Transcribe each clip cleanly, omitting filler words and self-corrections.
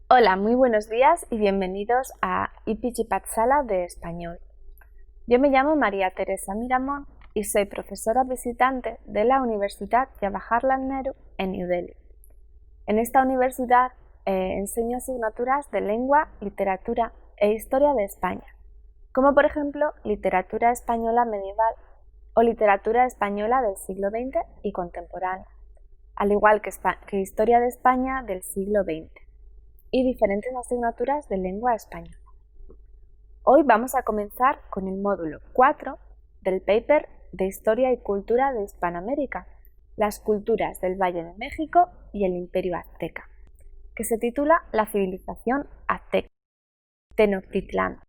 Hola, muy buenos días y bienvenidos a IPG Patsala de Español. Yo me llamo María Teresa Miramón y soy profesora visitante de la Universidad Jawaharlal Nehru en New Delhi. En esta universidad enseño asignaturas de lengua, literatura e historia de España, como por ejemplo literatura española medieval o literatura española del siglo XX y contemporánea, al igual que historia de España del siglo XX. Y diferentes asignaturas de lengua española. Hoy vamos a comenzar con el módulo 4 del paper de Historia y Cultura de Hispanoamérica, las culturas del Valle de México y el Imperio Azteca, que se titula La civilización azteca, Tenochtitlán.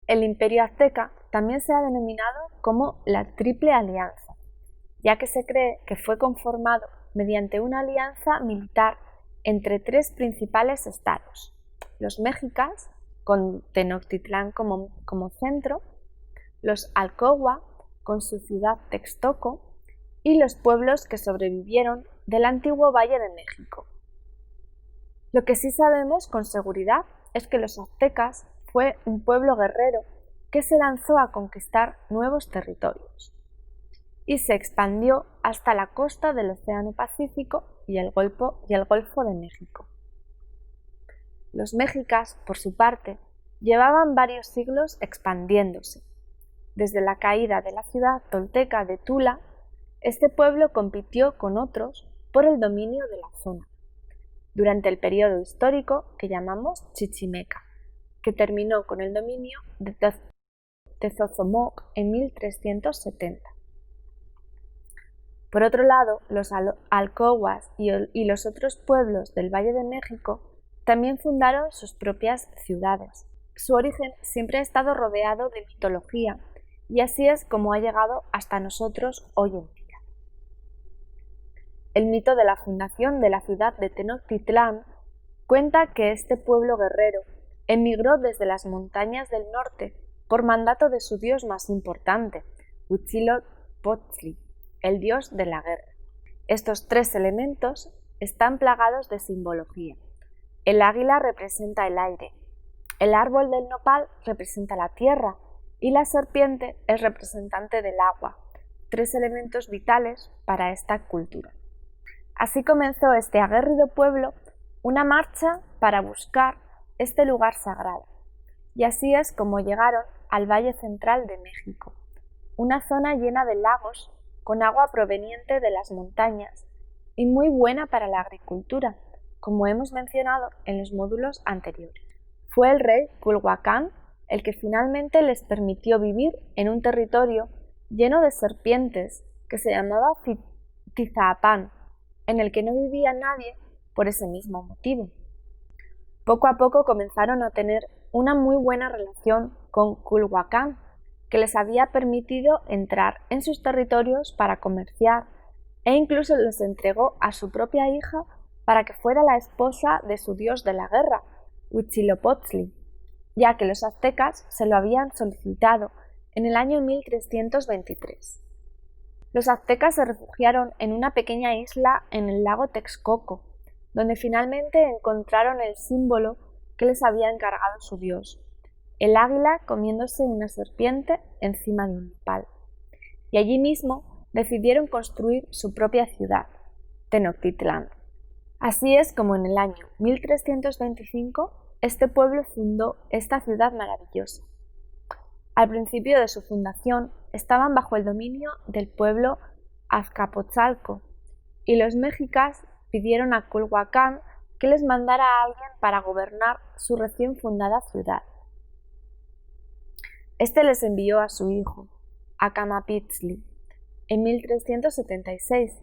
El Imperio Azteca también se ha denominado como la Triple Alianza, ya que se cree que fue conformado mediante una alianza militar entre tres principales estados: los mexicas, con Tenochtitlán como centro, los Alcogua, con su ciudad Texcoco, y los pueblos que sobrevivieron del antiguo Valle de México. Lo que sí sabemos con seguridad es que los aztecas fue un pueblo guerrero que se lanzó a conquistar nuevos territorios y se expandió hasta la costa del Océano Pacífico y el Golfo de México. Los mexicas, por su parte, llevaban varios siglos expandiéndose. Desde la caída de la ciudad tolteca de Tula, este pueblo compitió con otros por el dominio de la zona, durante el periodo histórico que llamamos Chichimeca, que terminó con el dominio de Tezozomoc en 1370. Por otro lado, los alcohuas y los otros pueblos del Valle de México también fundaron sus propias ciudades. Su origen siempre ha estado rodeado de mitología y así es como ha llegado hasta nosotros hoy en día. El mito de la fundación de la ciudad de Tenochtitlán cuenta que este pueblo guerrero emigró desde las montañas del norte por mandato de su dios más importante, Huitzilopochtli, el dios de la guerra. Estos tres elementos están plagados de simbología. El águila representa el aire, el árbol del nopal representa la tierra y la serpiente es representante del agua, tres elementos vitales para esta cultura. Así comenzó este aguerrido pueblo una marcha para buscar este lugar sagrado, y así es como llegaron al Valle Central de México, una zona llena de lagos con agua proveniente de las montañas y muy buena para la agricultura, como hemos mencionado en los módulos anteriores. Fue el rey Culhuacán el que finalmente les permitió vivir en un territorio lleno de serpientes que se llamaba Tizapán, en el que no vivía nadie por ese mismo motivo. Poco a poco comenzaron a tener una muy buena relación con Culhuacán, que les había permitido entrar en sus territorios para comerciar e incluso les entregó a su propia hija para que fuera la esposa de su dios de la guerra, Huitzilopochtli, ya que los aztecas se lo habían solicitado en el año 1323. Los aztecas se refugiaron en una pequeña isla en el lago Texcoco, donde finalmente encontraron el símbolo que les había encargado su dios, el águila comiéndose una serpiente encima de un nopal. Y allí mismo decidieron construir su propia ciudad, Tenochtitlán. Así es como en el año 1325 este pueblo fundó esta ciudad maravillosa. Al principio de su fundación estaban bajo el dominio del pueblo Azcapotzalco y los mexicas pidieron a Culhuacán que les mandara a alguien para gobernar su recién fundada ciudad. Este les envió a su hijo, Acamapitzli, en 1376,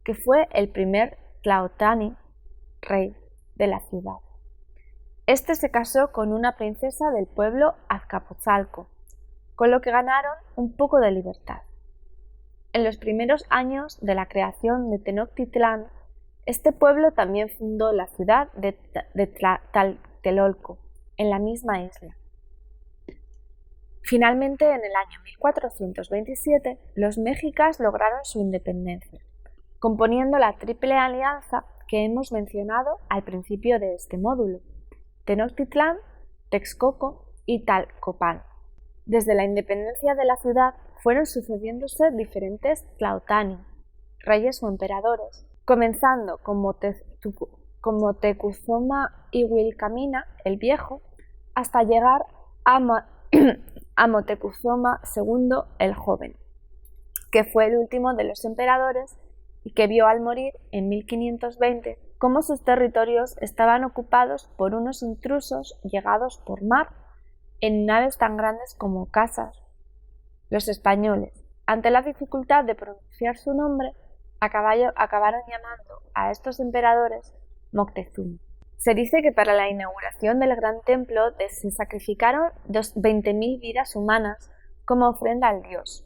que fue el primer Tlaotani, rey de la ciudad. Este se casó con una princesa del pueblo Azcapotzalco, con lo que ganaron un poco de libertad. En los primeros años de la creación de Tenochtitlán, este pueblo también fundó la ciudad de Tlatelolco, en la misma isla. Finalmente, en el año 1427, los mexicas lograron su independencia, componiendo la Triple Alianza que hemos mencionado al principio de este módulo, Tenochtitlán, Texcoco y Talcopan. Desde la independencia de la ciudad fueron sucediéndose diferentes tlautani, reyes o emperadores, comenzando con Moctezuma Iwilcamina el Viejo, hasta llegar a Moctezuma II el Joven, que fue el último de los emperadores y que vio al morir en 1520 cómo sus territorios estaban ocupados por unos intrusos llegados por mar en naves tan grandes como casas. Los españoles, ante la dificultad de pronunciar su nombre, acabaron llamando a estos emperadores Moctezuma. Se dice que para la inauguración del Gran Templo se sacrificaron 20.000 vidas humanas como ofrenda al dios.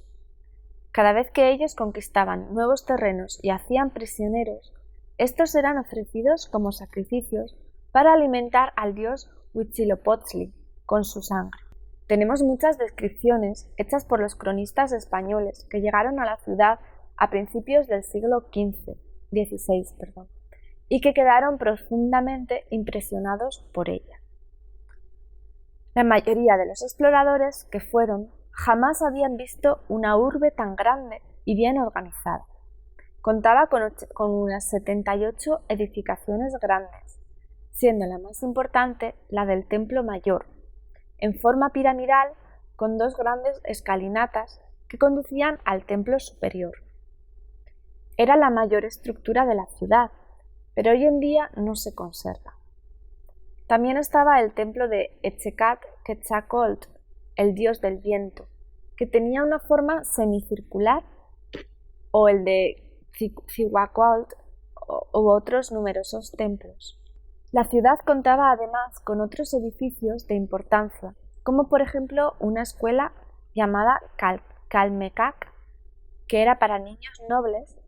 Cada vez que ellos conquistaban nuevos terrenos y hacían prisioneros, estos eran ofrecidos como sacrificios para alimentar al dios Huitzilopochtli con su sangre. Tenemos muchas descripciones hechas por los cronistas españoles que llegaron a la ciudad a principios del siglo XVI, y que quedaron profundamente impresionados por ella. La mayoría de los exploradores que fueron jamás habían visto una urbe tan grande y bien organizada. Contaba con unas 78 edificaciones grandes, siendo la más importante la del Templo Mayor, en forma piramidal con dos grandes escalinatas que conducían al templo superior. Era la mayor estructura de la ciudad, pero hoy en día no se conserva. También estaba el templo de Quetzalcóatl, el dios del viento, que tenía una forma semicircular, o el de Cihuacóatl u otros numerosos templos. La ciudad contaba además con otros edificios de importancia, como por ejemplo una escuela llamada Calmecac, que era para niños nobles,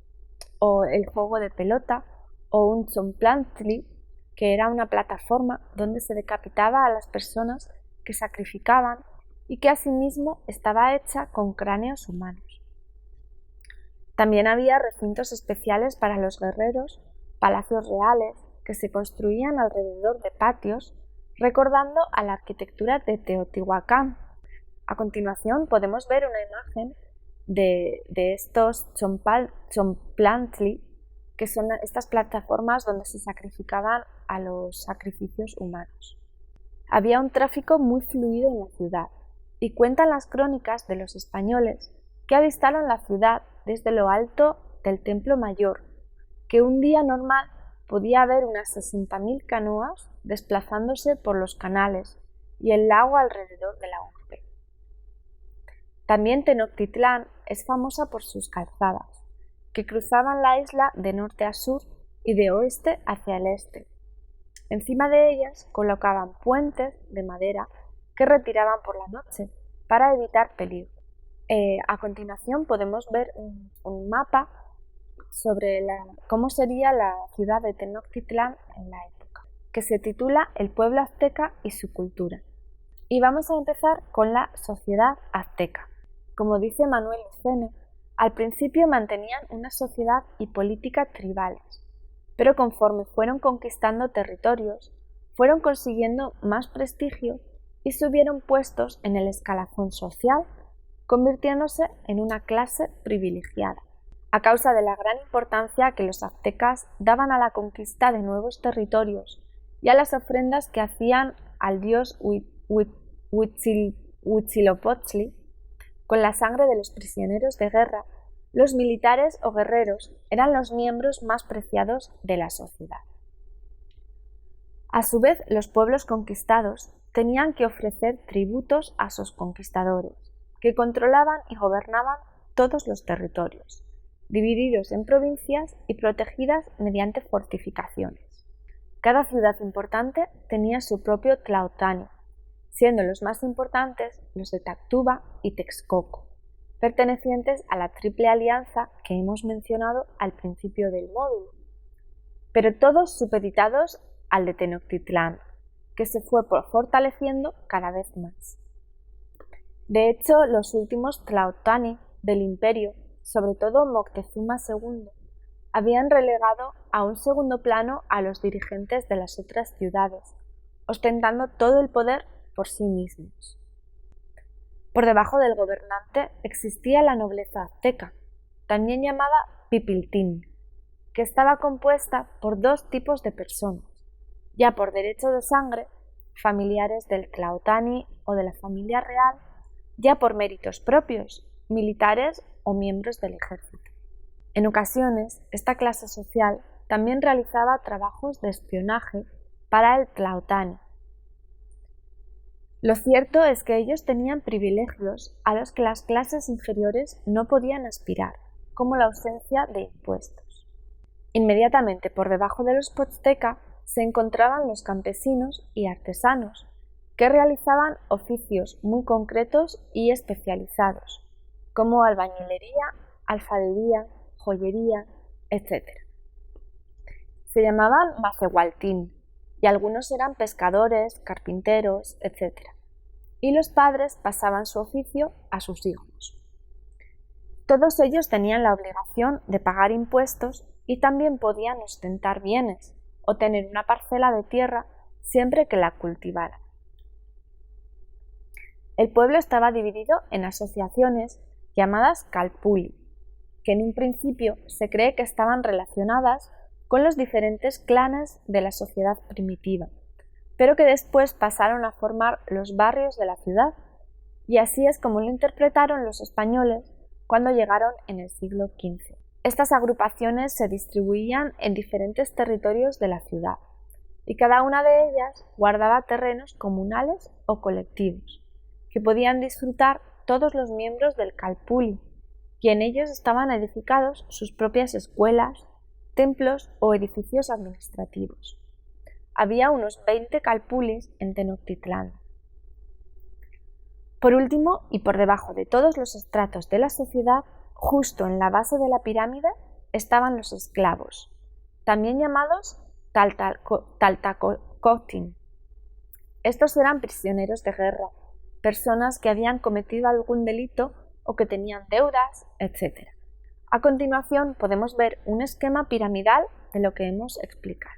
o el juego de pelota, o un Tzompantli, que era una plataforma donde se decapitaba a las personas que sacrificaban y que asimismo estaba hecha con cráneos humanos. También había recintos especiales para los guerreros, palacios reales, que se construían alrededor de patios, recordando a la arquitectura de Teotihuacán. A continuación podemos ver una imagen de estos Tzompantli, que son estas plataformas donde se sacrificaban a los sacrificios humanos. Había un tráfico muy fluido en la ciudad, y cuentan las crónicas de los españoles que avistaron la ciudad desde lo alto del Templo Mayor, que un día normal podía haber unas 60.000 canoas desplazándose por los canales y el lago alrededor de la urbe. También Tenochtitlán es famosa por sus calzadas, que cruzaban la isla de norte a sur y de oeste hacia el este. Encima de ellas colocaban puentes de madera que retiraban por la noche para evitar peligro. A continuación podemos ver un mapa sobre cómo sería la ciudad de Tenochtitlán en la época, que se titula El pueblo azteca y su cultura. Y vamos a empezar con la sociedad azteca. Como dice Manuel Lucena, al principio mantenían una sociedad y política tribales, pero conforme fueron conquistando territorios, fueron consiguiendo más prestigio y subieron puestos en el escalafón social, convirtiéndose en una clase privilegiada, a causa de la gran importancia que los aztecas daban a la conquista de nuevos territorios y a las ofrendas que hacían al dios Huitzilopochtli. Con la sangre de los prisioneros de guerra, los militares o guerreros eran los miembros más preciados de la sociedad. A su vez, los pueblos conquistados tenían que ofrecer tributos a sus conquistadores, que controlaban y gobernaban todos los territorios, divididos en provincias y protegidas mediante fortificaciones. Cada ciudad importante tenía su propio tlautani, siendo los más importantes los de Tactuba y Texcoco, pertenecientes a la Triple Alianza que hemos mencionado al principio del módulo, pero todos supeditados al de Tenochtitlán, que se fue fortaleciendo cada vez más. De hecho, los últimos tlautani del imperio, sobre todo Moctezuma II, habían relegado a un segundo plano a los dirigentes de las otras ciudades, ostentando todo el poder por sí mismos. Por debajo del gobernante existía la nobleza azteca, también llamada pipiltín, que estaba compuesta por dos tipos de personas, ya por derecho de sangre, familiares del Tlaotani o de la familia real, ya por méritos propios, militares o miembros del ejército. En ocasiones, esta clase social también realizaba trabajos de espionaje para el Tlaotani. Lo cierto es que ellos tenían privilegios a los que las clases inferiores no podían aspirar, como la ausencia de impuestos. Inmediatamente por debajo de los Pozteca se encontraban los campesinos y artesanos, que realizaban oficios muy concretos y especializados, como albañilería, alfarería, joyería, etc. Se llamaban macehualtín, y algunos eran pescadores, carpinteros, etc. Y los padres pasaban su oficio a sus hijos. Todos ellos tenían la obligación de pagar impuestos y también podían ostentar bienes o tener una parcela de tierra siempre que la cultivaran. El pueblo estaba dividido en asociaciones llamadas calpuli, que en un principio se cree que estaban relacionadas con los diferentes clanes de la sociedad primitiva, pero que después pasaron a formar los barrios de la ciudad, y así es como lo interpretaron los españoles cuando llegaron en el siglo XV. Estas agrupaciones se distribuían en diferentes territorios de la ciudad, y cada una de ellas guardaba terrenos comunales o colectivos, que podían disfrutar todos los miembros del calpuli, y en ellos estaban edificados sus propias escuelas, templos o edificios administrativos. Había unos 20 calpulis en Tenochtitlán. Por último, y por debajo de todos los estratos de la sociedad, justo en la base de la pirámide, estaban los esclavos, también llamados Taltacotin. Estos eran prisioneros de guerra, personas que habían cometido algún delito o que tenían deudas, etc. A continuación podemos ver un esquema piramidal de lo que hemos explicado.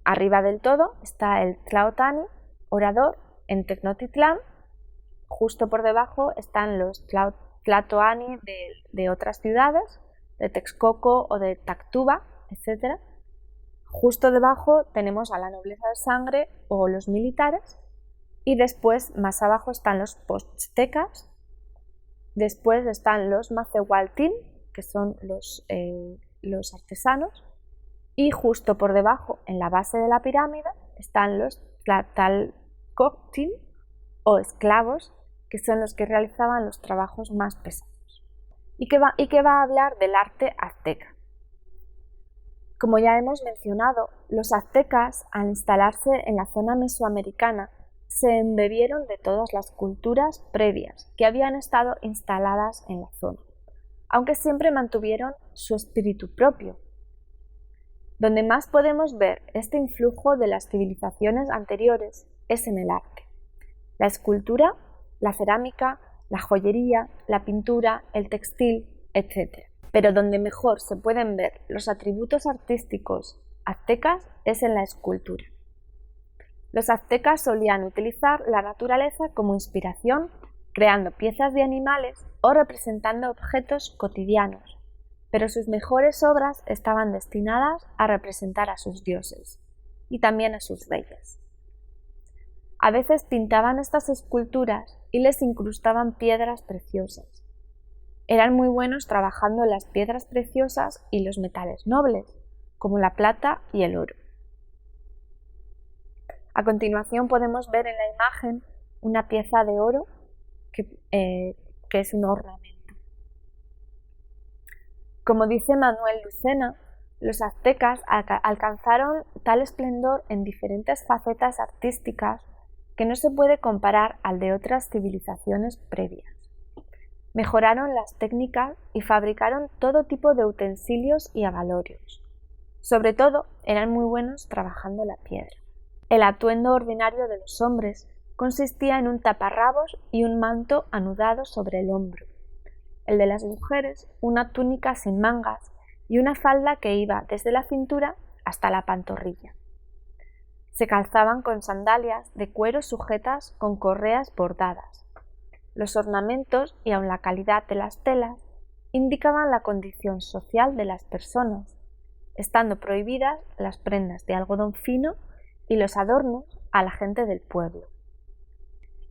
Arriba del todo está el Tlaotani, orador, en Tenochtitlán. Justo por debajo están los Tlatoani de otras ciudades, de Texcoco o de Tactuba, etc. Justo debajo tenemos a la nobleza de sangre o los militares, y después, más abajo, están los Poztecas. Después están los macehualtín, que son los artesanos, y justo por debajo, en la base de la pirámide, están los tlatalcotin o esclavos, que son los que realizaban los trabajos más pesados. Y que va a hablar del arte azteca. Como ya hemos mencionado, los aztecas, al instalarse en la zona mesoamericana, se embebieron de todas las culturas previas que habían estado instaladas en la zona, aunque siempre mantuvieron su espíritu propio. Donde más podemos ver este influjo de las civilizaciones anteriores es en el arte. La escultura, la cerámica, la joyería, la pintura, el textil, etc. Pero donde mejor se pueden ver los atributos artísticos aztecas es en la escultura. Los aztecas solían utilizar la naturaleza como inspiración, creando piezas de animales o representando objetos cotidianos, pero sus mejores obras estaban destinadas a representar a sus dioses y también a sus reyes. A veces pintaban estas esculturas y les incrustaban piedras preciosas. Eran muy buenos trabajando las piedras preciosas y los metales nobles, como la plata y el oro. A continuación podemos ver en la imagen una pieza de oro que es un ornamento. Como dice Manuel Lucena, los aztecas alcanzaron tal esplendor en diferentes facetas artísticas que no se puede comparar al de otras civilizaciones previas. Mejoraron las técnicas y fabricaron todo tipo de utensilios y abalorios. Sobre todo, eran muy buenos trabajando la piedra. El atuendo ordinario de los hombres consistía en un taparrabos y un manto anudado sobre el hombro. El de las mujeres, una túnica sin mangas y una falda que iba desde la cintura hasta la pantorrilla. Se calzaban con sandalias de cuero sujetas con correas bordadas. Los ornamentos y aun la calidad de las telas indicaban la condición social de las personas, estando prohibidas las prendas de algodón fino y los adornos a la gente del pueblo.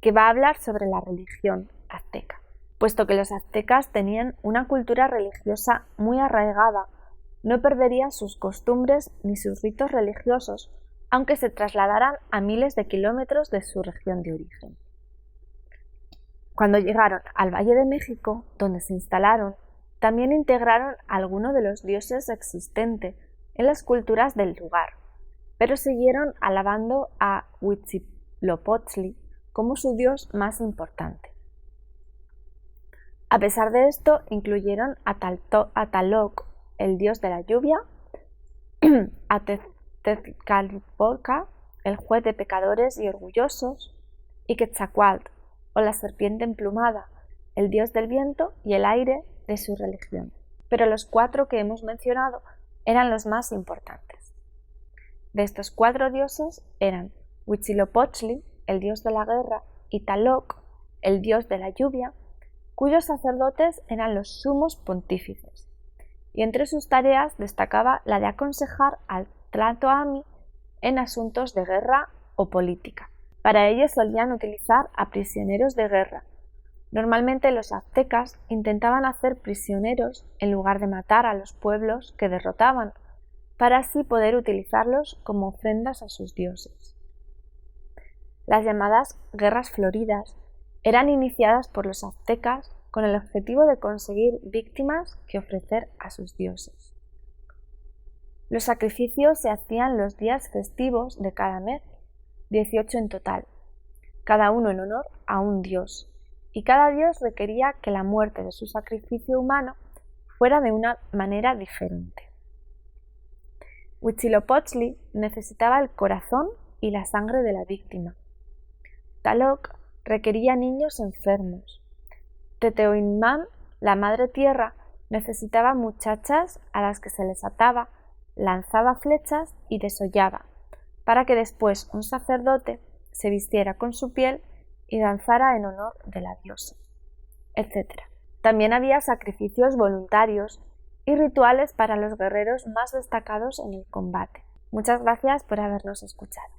Que va a hablar sobre la religión azteca, puesto que los aztecas tenían una cultura religiosa muy arraigada, no perderían sus costumbres ni sus ritos religiosos, aunque se trasladaran a miles de kilómetros de su región de origen. Cuando llegaron al Valle de México, donde se instalaron, también integraron a alguno de los dioses existentes en las culturas del lugar, pero siguieron alabando a Huitzilopochtli como su dios más importante. A pesar de esto, incluyeron a Tlaloc, el dios de la lluvia, a Tezcatlipoca, el juez de pecadores y orgullosos, y Quetzalcóatl, o la serpiente emplumada, el dios del viento y el aire de su religión. Pero los 4 que hemos mencionado eran los más importantes. De estos 4 dioses eran Huitzilopochtli, el dios de la guerra, y Tlaloc, el dios de la lluvia, cuyos sacerdotes eran los sumos pontífices, y entre sus tareas destacaba la de aconsejar al Tlatoani en asuntos de guerra o política. Para ello solían utilizar a prisioneros de guerra. Normalmente los aztecas intentaban hacer prisioneros en lugar de matar a los pueblos que derrotaban, para así poder utilizarlos como ofrendas a sus dioses. Las llamadas guerras floridas eran iniciadas por los aztecas con el objetivo de conseguir víctimas que ofrecer a sus dioses. Los sacrificios se hacían los días festivos de cada mes, 18 en total, cada uno en honor a un dios, y cada dios requería que la muerte de su sacrificio humano fuera de una manera diferente. Huitzilopochtli necesitaba el corazón y la sangre de la víctima. Tlaloc requería niños enfermos. Teotihuacán, la madre tierra, necesitaba muchachas a las que se les ataba, lanzaba flechas y desollaba, para que después un sacerdote se vistiera con su piel y danzara en honor de la diosa, etc. También había sacrificios voluntarios y rituales para los guerreros más destacados en el combate. Muchas gracias por habernos escuchado.